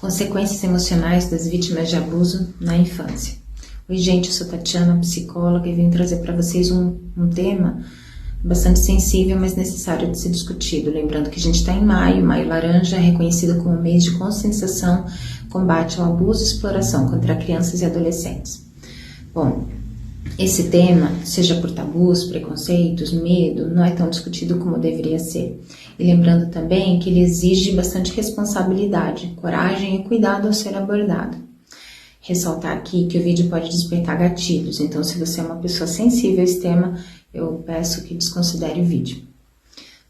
Consequências emocionais das vítimas de abuso na infância. Oi gente, eu sou Tatiana, psicóloga, e vim trazer para vocês um tema bastante sensível, mas necessário de ser discutido. Lembrando que a gente está em maio laranja é reconhecido como mês de conscientização, combate ao abuso e exploração contra crianças e adolescentes. Bom, esse tema, seja por tabus, preconceitos, medo, não é tão discutido como deveria ser. E lembrando também que ele exige bastante responsabilidade, coragem e cuidado ao ser abordado. Ressaltar aqui que o vídeo pode despertar gatilhos, então se você é uma pessoa sensível a esse tema, eu peço que desconsidere o vídeo.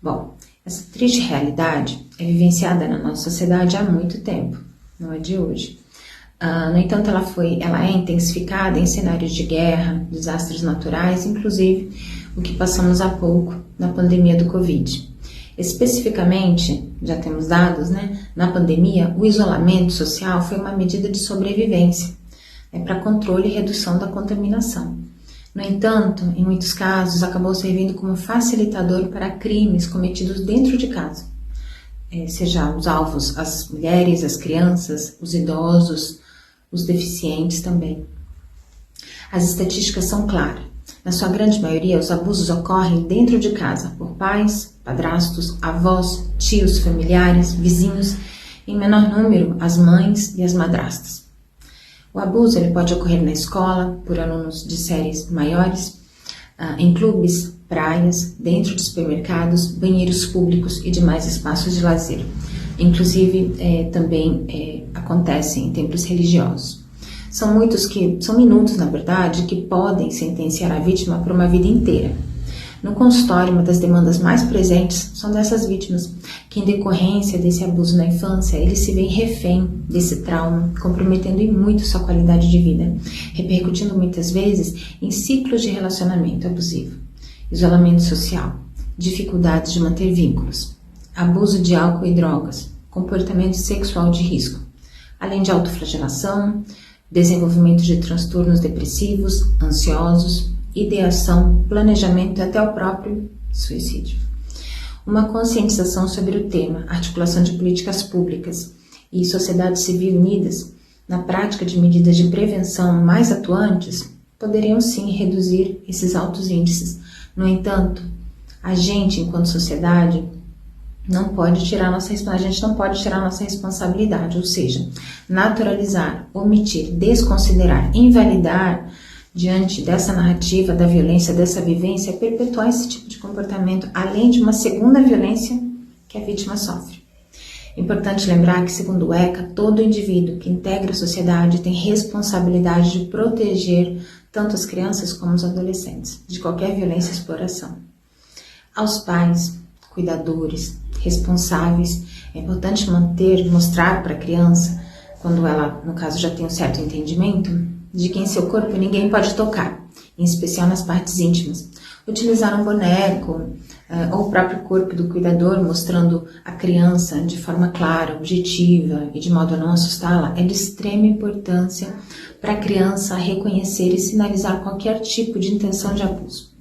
Bom, essa triste realidade é vivenciada na nossa sociedade há muito tempo, não é de hoje. No entanto, ela é intensificada em cenários de guerra, desastres naturais, inclusive o que passamos há pouco na pandemia do Covid. Especificamente, já temos dados, na pandemia, o isolamento social foi uma medida de sobrevivência, para controle e redução da contaminação. No entanto, em muitos casos, acabou servindo como facilitador para crimes cometidos dentro de casa, seja os alvos as mulheres, as crianças, os idosos, os deficientes também. As estatísticas são claras. Na sua grande maioria, os abusos ocorrem dentro de casa, por pais, padrastos, avós, tios, familiares, vizinhos, em menor número, as mães e as madrastas. O abuso ele pode ocorrer na escola, por alunos de séries maiores, em clubes, praias, dentro de supermercados, banheiros públicos e demais espaços de lazer. Inclusive, também acontece em templos religiosos. São minutos, na verdade, que podem sentenciar a vítima por uma vida inteira. No consultório, uma das demandas mais presentes são dessas vítimas, que em decorrência desse abuso na infância, eles se veem refém desse trauma, comprometendo em muito sua qualidade de vida, repercutindo muitas vezes em ciclos de relacionamento abusivo, isolamento social, dificuldades de manter vínculos, abuso de álcool e drogas, comportamento sexual de risco, além de autoflagelação, desenvolvimento de transtornos depressivos, ansiosos, ideação, planejamento e até o próprio suicídio. Uma conscientização sobre o tema, articulação de políticas públicas e sociedade civil unidas na prática de medidas de prevenção mais atuantes poderiam sim reduzir esses altos índices. No entanto, a gente, enquanto sociedade, não pode tirar nossa responsabilidade, ou seja, naturalizar, omitir, desconsiderar, invalidar diante dessa narrativa da violência, dessa vivência, perpetuar esse tipo de comportamento, além de uma segunda violência que a vítima sofre. Importante lembrar que, segundo o ECA, todo indivíduo que integra a sociedade tem responsabilidade de proteger tanto as crianças como os adolescentes de qualquer violência e exploração. Aos pais, cuidadores, responsáveis, é importante mostrar para a criança, quando ela, no caso, já tem um certo entendimento, de que em seu corpo ninguém pode tocar, em especial nas partes íntimas. Utilizar um boneco ou o próprio corpo do cuidador, mostrando a criança de forma clara, objetiva e de modo a não assustá-la, é de extrema importância para a criança reconhecer e sinalizar qualquer tipo de intenção de abuso.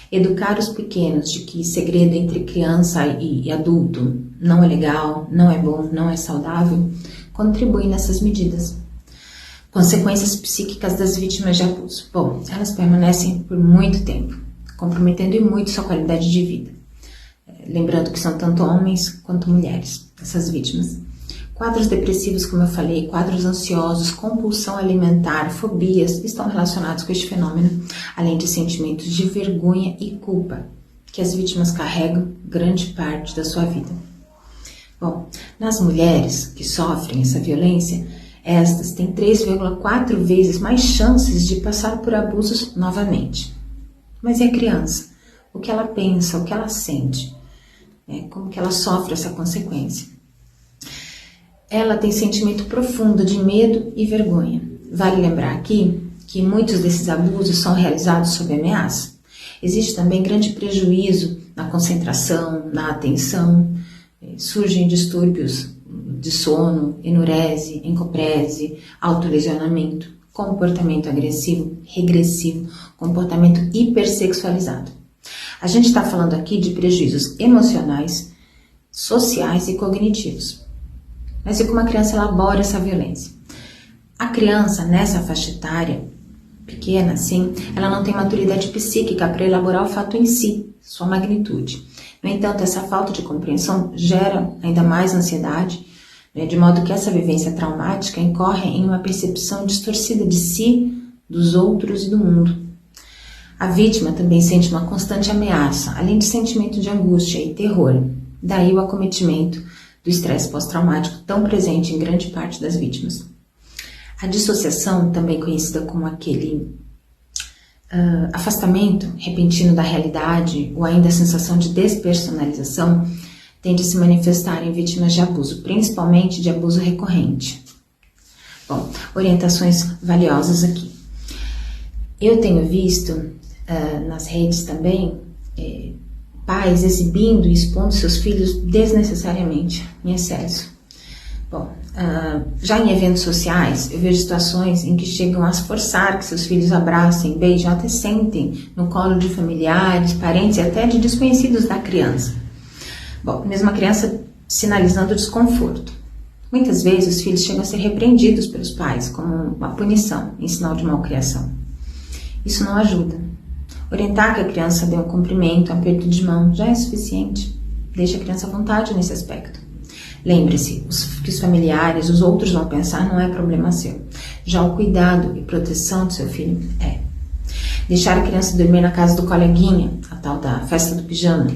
Educar os pequenos de que segredo entre criança e adulto não é legal, não é bom, não é saudável, contribui nessas medidas. Consequências psíquicas das vítimas de abuso. Bom, elas permanecem por muito tempo, comprometendo em muito sua qualidade de vida. Lembrando que são tanto homens quanto mulheres, essas vítimas. Quadros depressivos, como eu falei, quadros ansiosos, compulsão alimentar, fobias estão relacionados com este fenômeno, além de sentimentos de vergonha e culpa que as vítimas carregam grande parte da sua vida. Bom, nas mulheres que sofrem essa violência, estas têm 3,4 vezes mais chances de passar por abusos novamente. Mas e a criança? O que ela pensa, o que ela sente? Como que ela sofre essa consequência? Ela tem sentimento profundo de medo e vergonha. Vale lembrar aqui que muitos desses abusos são realizados sob ameaça. Existe também grande prejuízo na concentração, na atenção, surgem distúrbios de sono, enurese, encoprese, autolesionamento, comportamento agressivo, regressivo, comportamento hipersexualizado. A gente está falando aqui de prejuízos emocionais, sociais e cognitivos. Mas e como a criança elabora essa violência? A criança, nessa faixa etária, pequena assim, ela não tem maturidade psíquica para elaborar o fato em si, sua magnitude. No entanto, essa falta de compreensão gera ainda mais ansiedade, né, de modo que essa vivência traumática incorre em uma percepção distorcida de si, dos outros e do mundo. A vítima também sente uma constante ameaça, além de sentimento de angústia e terror. Daí o acometimento do estresse pós-traumático tão presente em grande parte das vítimas. A dissociação, também conhecida como aquele afastamento repentino da realidade ou ainda a sensação de despersonalização, tende a se manifestar em vítimas de abuso, principalmente de abuso recorrente. Bom, orientações valiosas aqui. Eu tenho visto nas redes também pais exibindo e expondo seus filhos desnecessariamente, em excesso. Bom, já em eventos sociais, eu vejo situações em que chegam a se forçar que seus filhos abracem, beijem, até sentem no colo de familiares, parentes e até de desconhecidos da criança. Bom, mesmo a criança sinalizando desconforto. Muitas vezes os filhos chegam a ser repreendidos pelos pais como uma punição, em sinal de malcriação. Isso não ajuda. Orientar que a criança dê um cumprimento, um aperto de mão, já é suficiente. Deixe a criança à vontade nesse aspecto. Lembre-se, que os familiares, os outros vão pensar, não é problema seu. Já o cuidado e proteção do seu filho é. Deixar a criança dormir na casa do coleguinha, a tal da festa do pijama,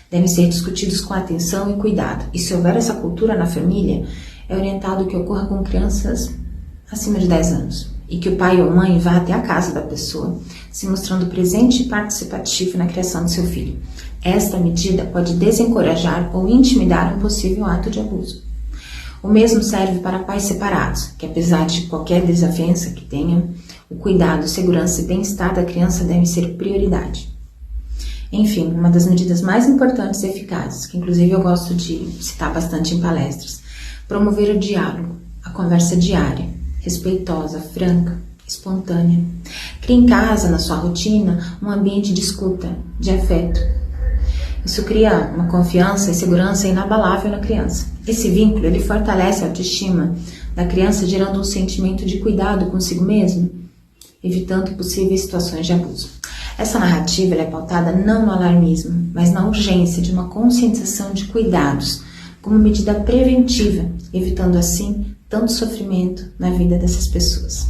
devem ser discutidos com atenção e cuidado. E se houver essa cultura na família, é orientado que ocorra com crianças acima de 10 anos. E que o pai ou mãe vá até a casa da pessoa, se mostrando presente e participativo na criação do seu filho. Esta medida pode desencorajar ou intimidar um possível ato de abuso. O mesmo serve para pais separados, que apesar de qualquer desavença que tenham, o cuidado, segurança e bem-estar da criança devem ser prioridade. Enfim, uma das medidas mais importantes e eficazes, que inclusive eu gosto de citar bastante em palestras, promover o diálogo, a conversa diária, respeitosa, franca, espontânea. Crie em casa, na sua rotina, um ambiente de escuta, de afeto. Isso cria uma confiança e segurança inabalável na criança. Esse vínculo, ele fortalece a autoestima da criança, gerando um sentimento de cuidado consigo mesmo, evitando possíveis situações de abuso. Essa narrativa ela é pautada não no alarmismo, mas na urgência de uma conscientização de cuidados, como medida preventiva, evitando assim tanto sofrimento na vida dessas pessoas.